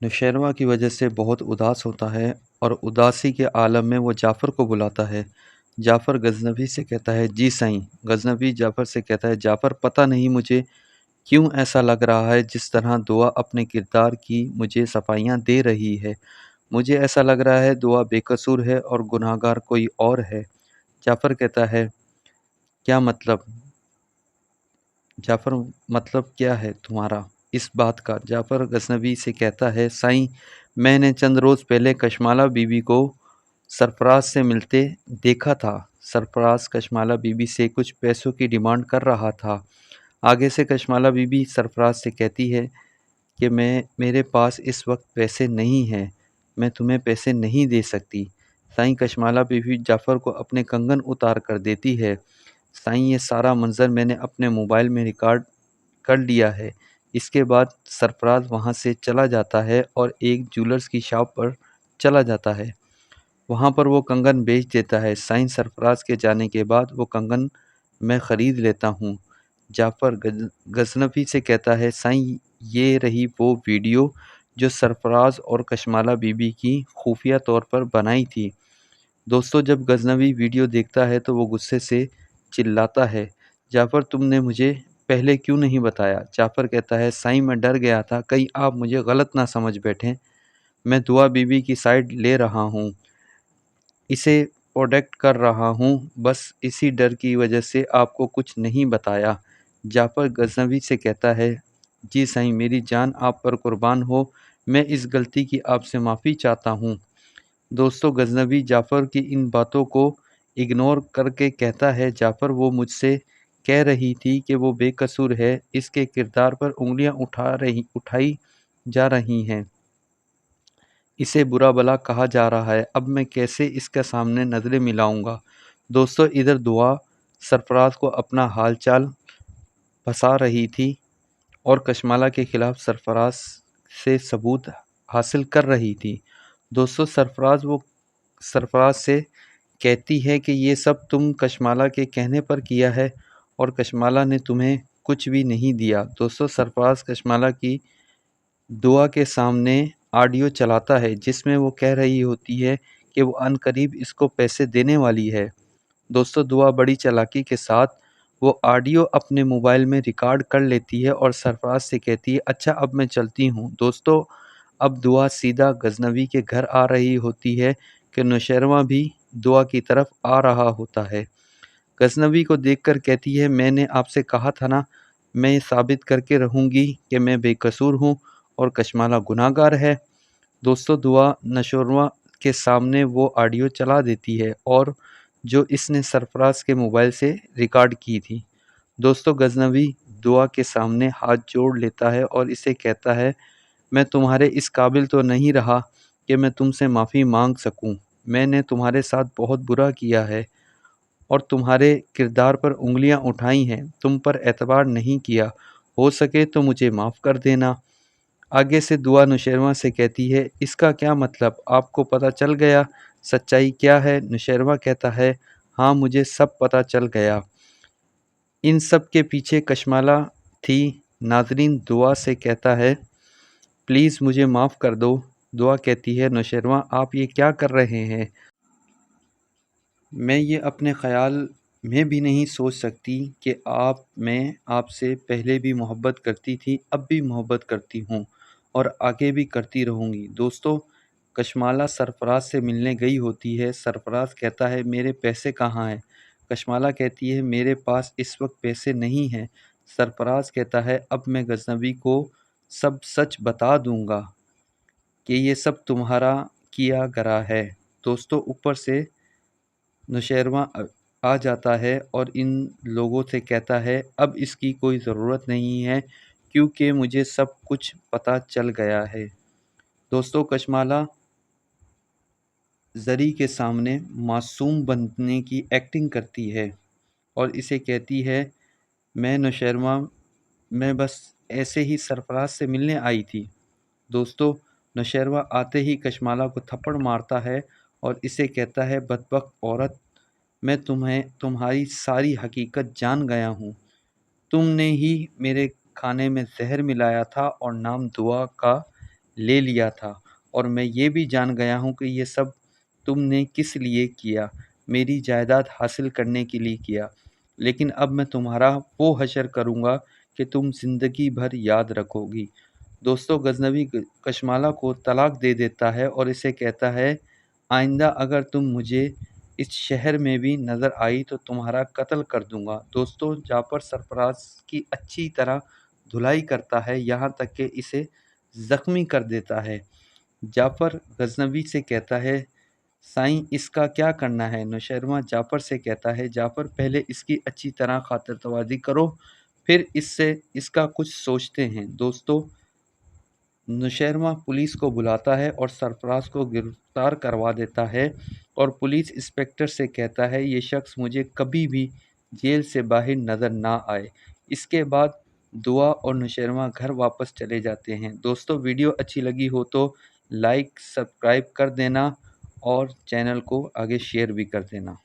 नौशेरवा की वजह से बहुत उदास होता है और उदासी के आलम में वो जाफ़र को बुलाता है। जाफ़र गज़नवी से कहता है, जी साईं। गज़नवी जाफ़र से कहता है, जाफ़र पता नहीं मुझे क्यों ऐसा लग रहा है जिस तरह दुआ अपने किरदार की मुझे सफाइयाँ दे रही है। मुझे ऐसा लग रहा है दुआ बेकसूर है और गुनहगार कोई और है। जाफ़र कहता है, क्या मतलब? जाफ़र मतलब क्या है तुम्हारा इस बात का? जाफ़र गज़नवी से कहता है, साईं मैंने चंद रोज़ पहले कशमाला बीबी को सरफ़राज़ से मिलते देखा था। सरफ़राज़ कशमाला बीबी से कुछ पैसों की डिमांड कर रहा था। आगे से कशमाला बीबी सरफ़राज़ से कहती है कि मेरे पास इस वक्त पैसे नहीं हैं, मैं तुम्हें पैसे नहीं दे सकती। साईं कशमाला बीबी जाफ़र को अपने कंगन उतार कर देती है। साईं ये सारा मंज़र मैंने अपने मोबाइल में रिकॉर्ड कर लिया है। इसके बाद सरफ़राज़ वहाँ से चला जाता है और एक ज्वेलर्स की शॉप पर चला जाता है। वहाँ पर वो कंगन बेच देता है। साईं सरफ़राज़ के जाने के बाद वो कंगन मैं ख़रीद लेता हूँ। जाफ़र गज़नवी से कहता है, साईं ये रही वो वीडियो जो सरफ़राज़ और कशमाला बीबी की खुफिया तौर पर बनाई थी। दोस्तों जब गज़नवी वीडियो देखता है तो वो गुस्से से चिल्लाता है, जाफ़र तुमने मुझे पहले क्यों नहीं बताया? जाफ़र कहता है, साईं मैं डर गया था कहीं आप मुझे गलत ना समझ बैठें। मैं दुआ बीबी की साइड ले रहा हूँ, इसे प्रोटेक्ट कर रहा हूँ, बस इसी डर की वजह से आपको कुछ नहीं बताया। जाफ़र गज़नवी से कहता है, जी साईं मेरी जान आप पर कुर्बान हो, मैं इस गलती की आपसे माफ़ी चाहता हूँ। दोस्तों गज़नवी जाफ़र की इन बातों को इग्नोर करके कहता है, जाफ़र वो मुझसे कह रही थी कि वो बेकसूर है, इसके किरदार पर उँगलियाँ उठाई जा रही हैं। इसे बुरा भला कहा जा रहा है, अब मैं कैसे इसके सामने नज़रें मिलाऊंगा? दोस्तों इधर दुआ सरफ़राज़ को अपना हाल चाल फंसा रही थी और कशमाला के खिलाफ सरफ़राज़ से सबूत हासिल कर रही थी। दोस्तों सरफ़राज़ से कहती है कि ये सब तुम कशमाला के कहने पर किया है और कशमाला ने तुम्हें कुछ भी नहीं दिया। दोस्तों सरफ़राज़ कशमाला की दुआ के सामने ऑडियो चलाता है जिसमें वो कह रही होती है कि वो अनकरीब इसको पैसे देने वाली है। दोस्तों दुआ बड़ी चालाकी के साथ वो ऑडियो अपने मोबाइल में रिकॉर्ड कर लेती है और सरफराज से कहती है, अच्छा अब मैं चलती हूँ। दोस्तों अब दुआ सीधा गजनवी के घर आ रही होती है कि नौशेरवा भी दुआ की तरफ आ रहा होता है। गजनवी को देखकर कहती है, मैंने आपसे कहा था ना, मैं ये साबित करके रहूँगी कि मैं बेकसूर हूँ और कशमाला गुनाहगार है। दोस्तों दुआ नशोरमा के सामने वो ऑडियो चला देती है और जो इसने सरफराज के मोबाइल से रिकॉर्ड की थी। दोस्तों गजनवी दुआ के सामने हाथ जोड़ लेता है और इसे कहता है, मैं तुम्हारे इस काबिल तो नहीं रहा कि मैं तुमसे माफ़ी मांग सकूं। मैंने तुम्हारे साथ बहुत बुरा किया है और तुम्हारे किरदार पर उंगलियां उठाई हैं, तुम पर एतबार नहीं किया। हो सके तो मुझे माफ़ कर देना। आगे से दुआ नौशेरवा से कहती है, इसका क्या मतलब? आपको पता चल गया सच्चाई क्या है? नौशेरवा कहता है, हाँ मुझे सब पता चल गया। इन सब के पीछे कशमाला थी। नाजरीन दुआ से कहता है, प्लीज़ मुझे माफ़ कर दो। दुआ कहती है, नौशेरवा आप ये क्या कर रहे हैं? मैं ये अपने ख़याल में भी नहीं सोच सकती कि मैं आपसे पहले भी मोहब्बत करती थी, अब भी मोहब्बत करती हूँ और आगे भी करती रहूँगी। दोस्तों कशमाला सरफराज से मिलने गई होती है। सरफराज कहता है, मेरे पैसे कहाँ हैं? कशमाला कहती है, मेरे पास इस वक्त पैसे नहीं हैं। सरफराज कहता है, अब मैं गजनबी को सब सच बता दूंगा कि ये सब तुम्हारा किया गरा है। दोस्तों ऊपर से नौशेरवा आ जाता है और इन लोगों से कहता है, अब इसकी कोई ज़रूरत नहीं है क्योंकि मुझे सब कुछ पता चल गया है। दोस्तों कशमाला ज़री के सामने मासूम बनने की एक्टिंग करती है और इसे कहती है, मैं नौशेरवा मैं बस ऐसे ही सरफराज से मिलने आई थी। दोस्तों नौशेरवा आते ही कशमाला को थप्पड़ मारता है और इसे कहता है, बदबख्त औरत, मैं तुम्हारी सारी हकीकत जान गया हूँ। तुमने ही मेरे खाने में जहर मिलाया था और नाम दुआ का ले लिया था और मैं ये भी जान गया हूँ कि ये सब तुमने किस लिए किया, मेरी जायदाद हासिल करने के लिए किया। लेकिन अब मैं तुम्हारा वो हशर करूँगा कि तुम ज़िंदगी भर याद रखोगी। दोस्तों, गज़नवी कशमाला को तलाक दे देता है और इसे कहता है, आइंदा अगर तुम मुझे इस शहर में भी नज़र आई तो तुम्हारा कत्ल कर दूंगा। दोस्तों, जाफ़र सरफराज की अच्छी तरह धुलाई करता है, यहाँ तक कि इसे ज़ख्मी कर देता है। जाफ़र गज़नवी से कहता है, साईं इसका क्या करना है? नौशेरवां जाफ़र से कहता है, जाफ़र पहले इसकी अच्छी तरह खातिरतवाज़ी करो, फिर इसका कुछ सोचते हैं। दोस्तों, नौशेरवां पुलिस को बुलाता है और सरफराज को गिरफ्तार करवा देता है और पुलिस इंस्पेक्टर से कहता है, ये शख्स मुझे कभी भी जेल से बाहर नज़र ना आए। इसके बाद दुआ और नौशेरवां घर वापस चले जाते हैं। दोस्तों, वीडियो अच्छी लगी हो तो लाइक सब्सक्राइब कर देना और चैनल को आगे शेयर भी कर देना।